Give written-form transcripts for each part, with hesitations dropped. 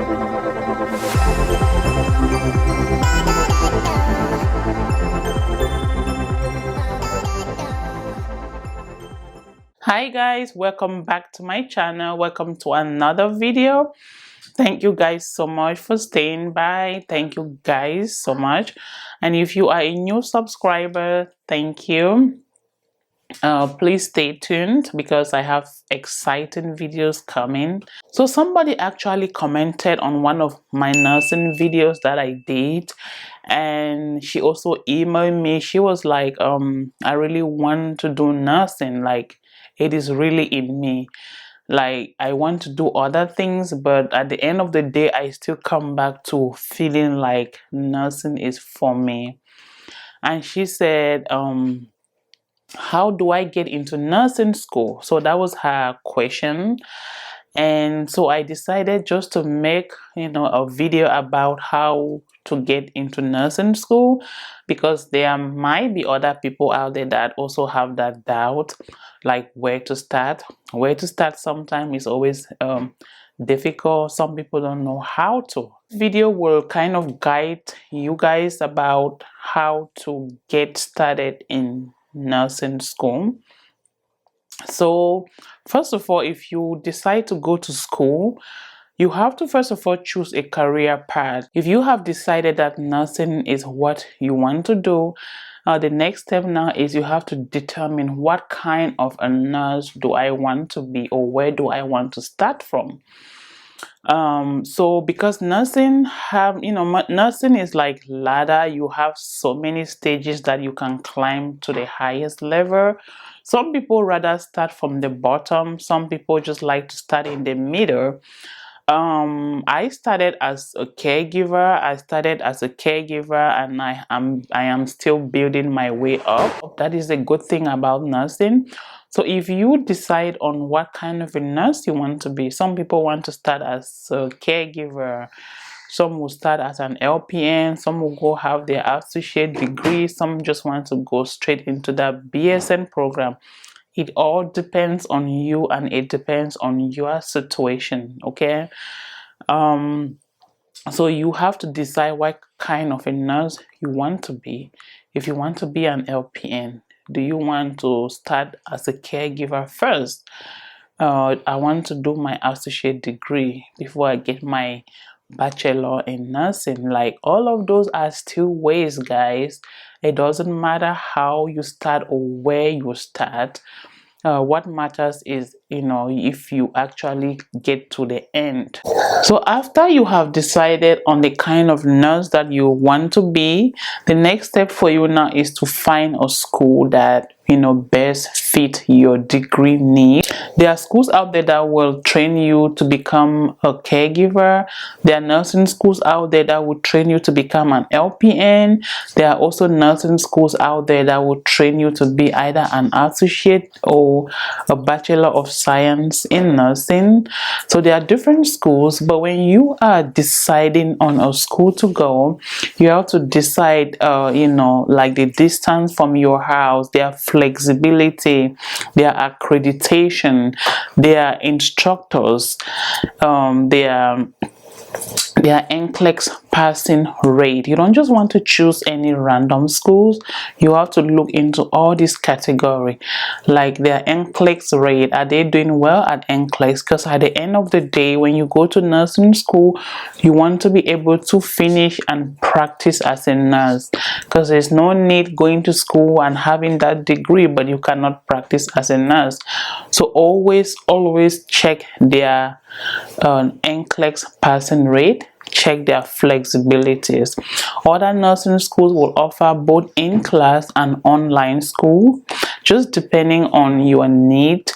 Hi guys, welcome back to my channel. Welcome to another video. Thank you guys so much for staying by. Thank you guys so much. And if you are a new subscriber, thank you. Please stay tuned because I have exciting videos coming. So somebody actually commented on one of my nursing videos that I did, and she also emailed me. She was like, I really want to do nursing, like it is really in me. Like I want to do other things, but at the end of the day I still come back to feeling like nursing is for me. And she said, how do I get into nursing school? So that was her question. And so I decided just to make a video about how to get into nursing school, because there might be other people out there that also have that doubt, like where to start. Sometimes is always difficult. Some people don't know how to. Video will kind of guide you guys about how to get started in nursing school. So first of all, if you decide to go to school, you have to first of all choose a career path. If you have decided that nursing is what you want to do, the next step now is you have to determine what kind of a nurse do I want to be, or where do I want to start from. So because nursing is like ladder. You have so many stages that you can climb to the highest level. Some people rather start from the bottom. Some people just like to start in the middle. I started as a caregiver. And I am still building my way up. That is a good thing about nursing. So if you decide on what kind of a nurse you want to be, some people want to start as a caregiver, some will start as an LPN, some will go have their associate degree, some just want to go straight into that BSN program. It all depends on you, and it depends on your situation, okay? So you have to decide what kind of a nurse you want to be. If you want to be an LPN, do you want to start as a caregiver first? I want to do my associate degree before I get my bachelor in nursing. Like, all of those are still ways, guys. It doesn't matter how you start or where you start. What matters is, if you actually get to the end. So after you have decided on the kind of nurse that you want to be, the next step for you now is to find a school that best fit your degree needs. There are schools out there that will train you to become a caregiver. There are nursing schools out there that will train you to become an LPN. There are also nursing schools out there that will train you to be either an associate or a Bachelor of Science in nursing. So there are different schools, but when you are deciding on a school to go, you have to decide like the distance from your house, their flexibility, their accreditation, their instructors, their NCLEX passing rate. You don't just want to choose any random schools. You have to look into all these categories, like their NCLEX rate. Are they doing well at NCLEX? Because at the end of the day, when you go to nursing school, you want to be able to finish and practice as a nurse, because there's no need going to school and having that degree but you cannot practice as a nurse. So always check their NCLEX passing rate. Check their flexibilities. Other nursing schools will offer both in-class and online school, just depending on your need.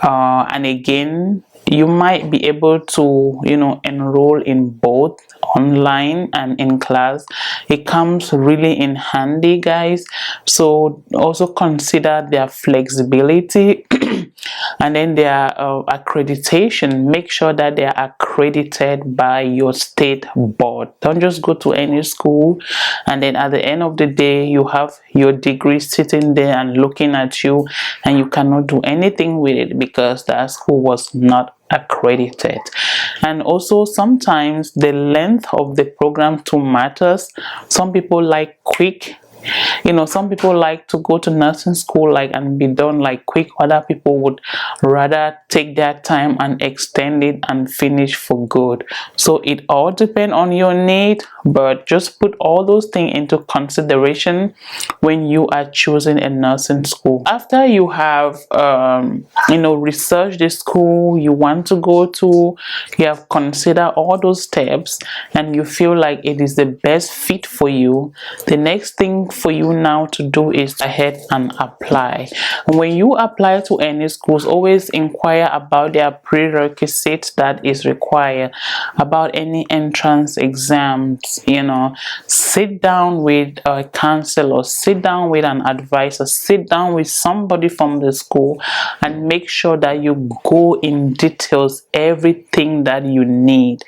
And again, you might be able to enroll in both online and in class. It comes really in handy, guys. So also consider their flexibility. And then their accreditation, make sure that they are accredited by your state board. Don't just go to any school and then at the end of the day you have your degree sitting there and looking at you and you cannot do anything with it because that school was not accredited. And also sometimes the length of the program too matters. Some people like quick, you know, some people like to go to nursing school like and be done like quick. Other people would rather take their time and extend it and finish for good. So it all depends on your need, but just put all those things into consideration when you are choosing a nursing school. After you have you know, researched the school you want to go to, you have considered all those steps and you feel like it is the best fit for you, the next thing for you now to do is go ahead and apply. When you apply to any schools, always inquire about their prerequisites that is required, about any entrance exams. You know, sit down with a counselor, sit down with an advisor, sit down with somebody from the school and make sure that you go in details everything that you need.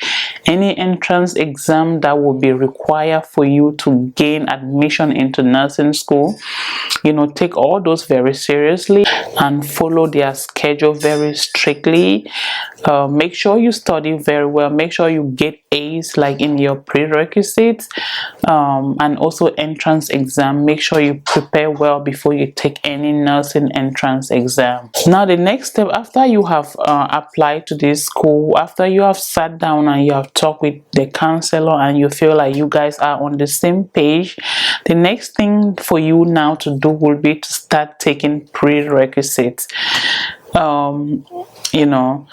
Any entrance exam that will be required for you to gain admission into nursing school, you know, take all those very seriously and follow their schedule very strictly. Make sure you study very well, make sure you get A's like in your prerequisites, and also entrance exam, make sure you prepare well before you take any nursing entrance exam. Now the next step, after you have applied to this school, after you have sat down and you have talked with the counselor and you feel like you guys are on the same page, the next thing for you now to do will be to start taking prerequisites. You know,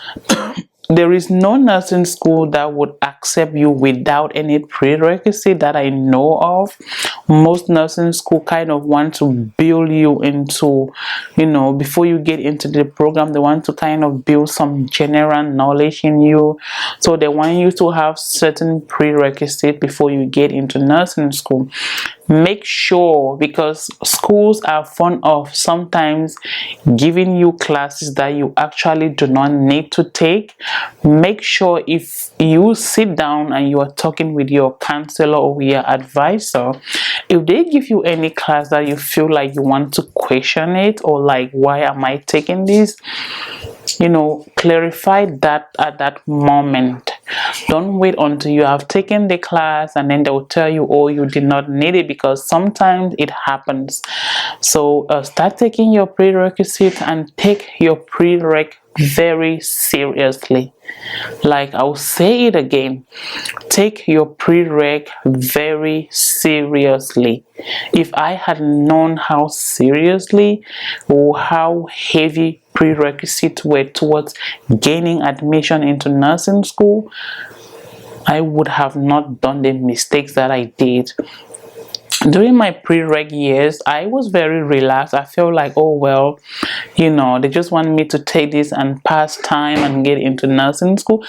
there is no nursing school that would accept you without any prerequisite that I know of. Most nursing school kind of want to build you into, you know, before you get into the program, they want to kind of build some general knowledge in you. So they want you to have certain prerequisites before you get into nursing school. Make sure, because schools are fond of sometimes giving you classes that you actually do not need to take. Make sure if you sit down and you are talking with your counselor or with your advisor, if they give you any class that you feel like you want to question it or like, why am I taking this, you know, clarify that at that moment. Don't wait until you have taken the class and then they will tell you, oh, you did not need it, because sometimes it happens. So start taking your prerequisite and take your prereq very seriously. Like, I'll say it again, take your prereq very seriously. If I had known how seriously or how heavy prerequisites were towards gaining admission into nursing school, I would have not done the mistakes that I did. During my prereq years, I was very relaxed. I felt like, oh well, you know, they just want me to take this and pass time and get into nursing school.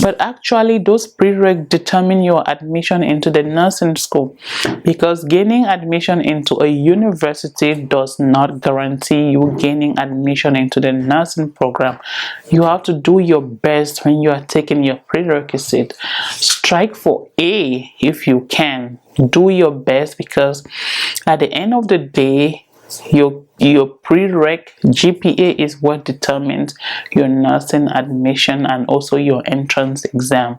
But actually, those prereq determine your admission into the nursing school, because gaining admission into a university does not guarantee you gaining admission into the nursing program. You have to do your best when you are taking your prerequisite. Strike for A if you can. Do your best, because at the end of the day, your prereq GPA is what determines your nursing admission and also your entrance exam.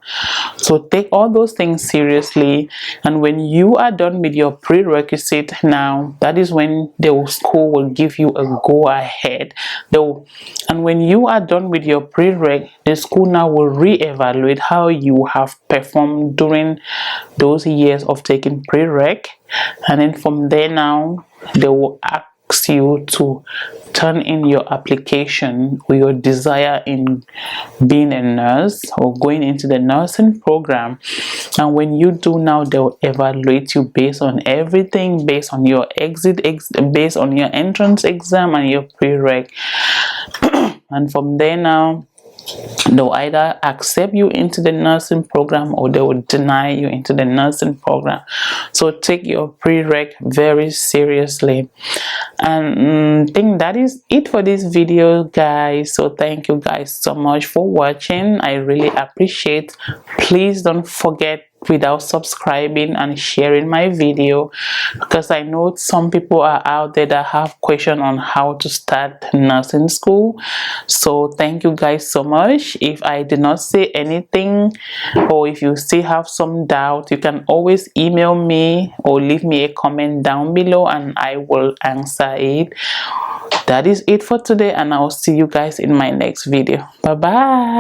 So take all those things seriously, and when you are done with your prerequisite, now that is when the school will give you a go ahead. And when you are done with your prereq, the school now will re-evaluate how you have performed during those years of taking prereq, and then from there now they will ask you to turn in your application or your desire in being a nurse or going into the nursing program. And when you do, now they'll evaluate you based on everything, based on your based on your entrance exam and your prereq. And from there now They'll either accept you into the nursing program or they will deny you into the nursing program. So take your prereq very seriously. And I think that is it for this video, guys. So thank you guys so much for watching. I really appreciate. Please don't forget without subscribing and sharing my video, because I know some people are out there that have questions on how to start nursing school. So thank you guys so much. If I did not say anything, or if you still have some doubt, you can always email me or leave me a comment down below and I will answer it. That is it for today, and I'll see you guys in my next video. Bye bye.